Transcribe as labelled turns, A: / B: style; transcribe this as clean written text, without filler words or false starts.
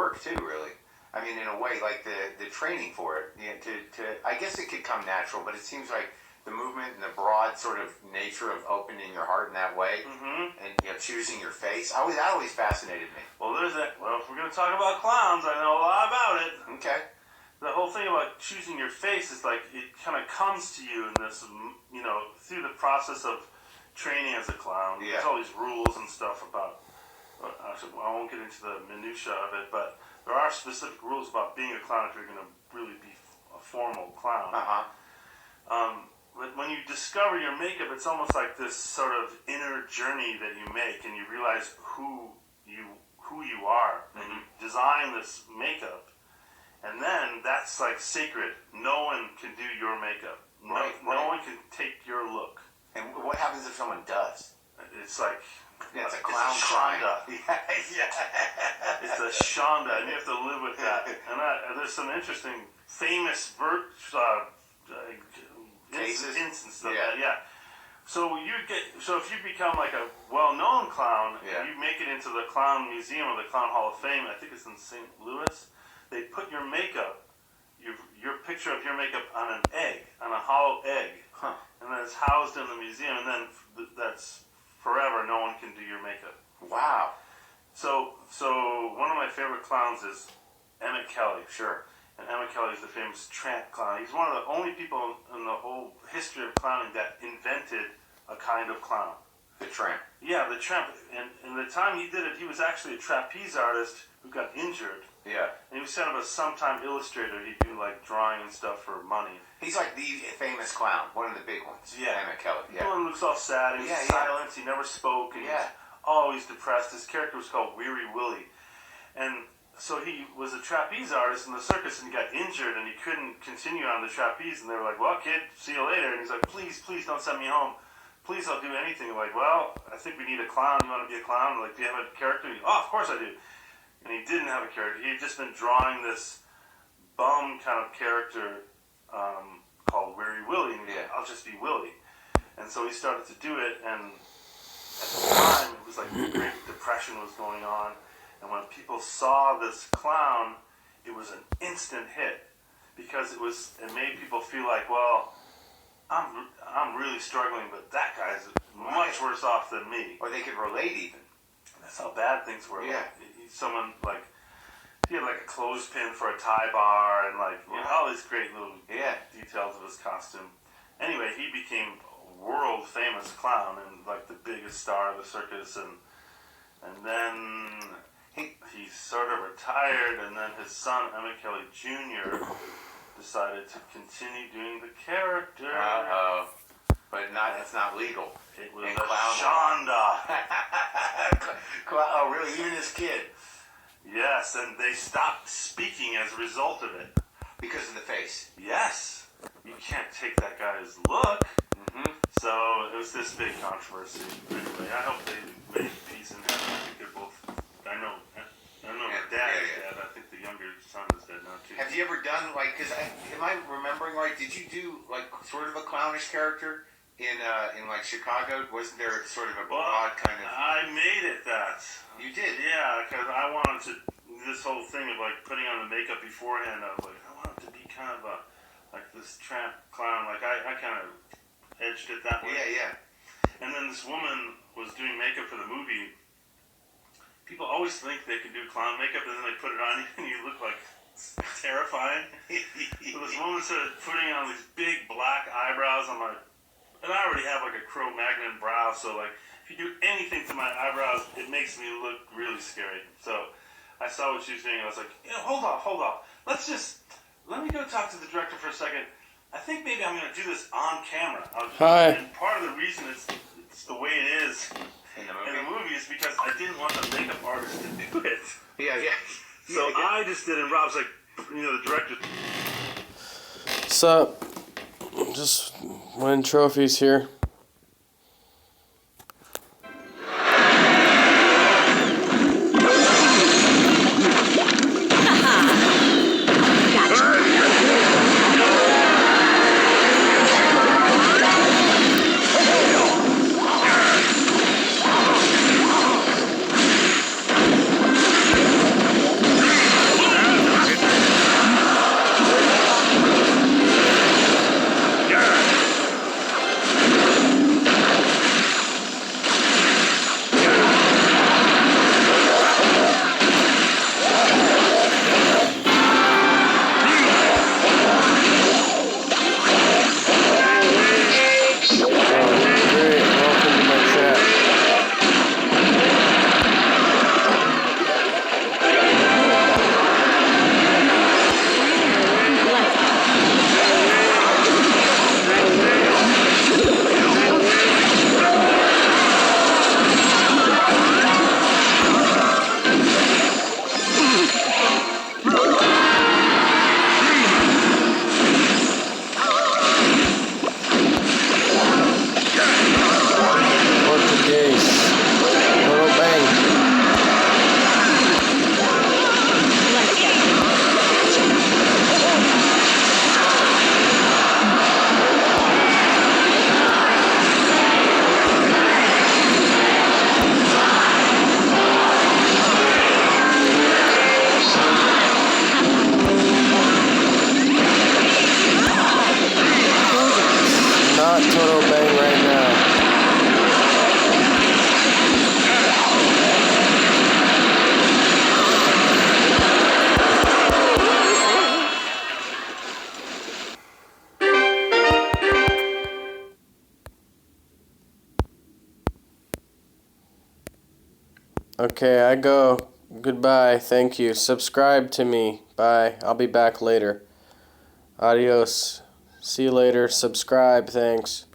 A: work too, really. I mean, in a way, like the training for it. I guess it could come natural, but it seems like the movement and the broad sort of nature of opening your heart in that way, and choosing your face. That always fascinated me.
B: Well, there's that. Well, if we're going to talk about clowns, I know a lot about it.
A: Okay.
B: The whole thing about choosing your face is like it kind of comes to you in this, through the process of training as a clown.
A: Yeah.
B: There's all these rules and stuff about. I won't get into the minutia of it, but there are specific rules about being a clown if you're going to really be a formal clown. But when you discover your makeup, it's almost like this sort of inner journey that you make, and you realize who you are, and you design this makeup, and then that's like sacred. No one can do your makeup. No one can take your look.
A: And what happens if someone does?
B: It's like
A: it's a clown shonda.
B: It's a shonda, and you have to live with that. And there's some interesting, famous instances of that. Yeah. So if you become like a well-known clown, you make it into the Clown Museum or the Clown Hall of Fame. I think it's in St. Louis. They put your makeup, your picture of your makeup on an egg, on a hollow egg, and then it's housed in the museum. And then that's forever. No one can do your makeup.
A: Wow.
B: So one of my favorite clowns is Emmett Kelly.
A: Sure.
B: And Emmett Kelly is the famous tramp clown. He's one of the only people in the whole history of clowning that invented a kind of clown.
A: The tramp.
B: Yeah, the tramp. And the time he did it, he was actually a trapeze artist who got injured.
A: Yeah.
B: And he was kind of a sometime illustrator. He'd do like drawing and stuff for money.
A: He's like the famous clown, one of the big ones.
B: Yeah.
A: Emmett Kelly.
B: Yeah. He looks all sad. He was silent. He never spoke. And he was always depressed. His character was called Weary Willie. And so he was a trapeze artist in the circus, and he got injured, and he couldn't continue on the trapeze. And they were like, "Well, kid, see you later." And he's like, "Please, please don't send me home. Please, I'll do anything." They're like, "Well, I think we need a clown. You want to be a clown? Like, do you have a character?" "Oh, of course I do." And he didn't have a character. He had just been drawing this bum kind of character called Weary Willie. And he said, "I'll just be Willie." And so he started to do it, and at the time, it was like the Great Depression was going on. And when people saw this clown, it was an instant hit because it made people feel like, well, I'm really struggling, but that guy's much worse off than me.
A: Or they could relate even.
B: That's how bad things were.
A: Yeah.
B: Someone he had like a clothespin for a tie bar and all these great little details of his costume. Anyway, he became a world famous clown and like the biggest star of the circus, and then he sort of retired, and then his son, Emmett Kelly Jr., decided to continue doing the character.
A: But it's not legal.
B: It was a shonda.
A: Oh, really? Even his kid?
B: Yes, and they stopped speaking as a result of it.
A: Because of the face?
B: Yes. You can't take that guy's look. So it was this big controversy. Anyway, I hope they made peace in heaven. I think they're both... I know the dad is dead. I think the younger son is dead now too.
A: Have you ever done because am I remembering right? Did you do like sort of a clownish character in like Chicago? Wasn't there sort of a broad kind of?
B: I made it that.
A: You did?
B: Yeah, because I wanted to. This whole thing of like putting on the makeup beforehand. I was like, I wanted to be kind of like this tramp clown. Like I kind of edged it that way.
A: Yeah.
B: And then this woman was doing makeup for the movie. People always think they can do clown makeup, and then they put it on you, and you look like terrifying. So this woman started putting on these big black eyebrows on and I already have like a Cro-Magnon brow, so like if you do anything to my eyebrows, it makes me look really scary. So I saw what she was doing, and I was like, hold off. Let me go talk to the director for a second. I think maybe I'm going to do this on camera.
C: Hi.
B: And part of the reason it's the way it is in the movie is because I didn't want the makeup artist to do it.
A: Yeah.
B: So I just did it, and Rob's like, the director.
C: Sup? Just winning trophies here. Okay, I go. Goodbye. Thank you. Subscribe to me. Bye. I'll be back later. Adios. See you later. Subscribe. Thanks.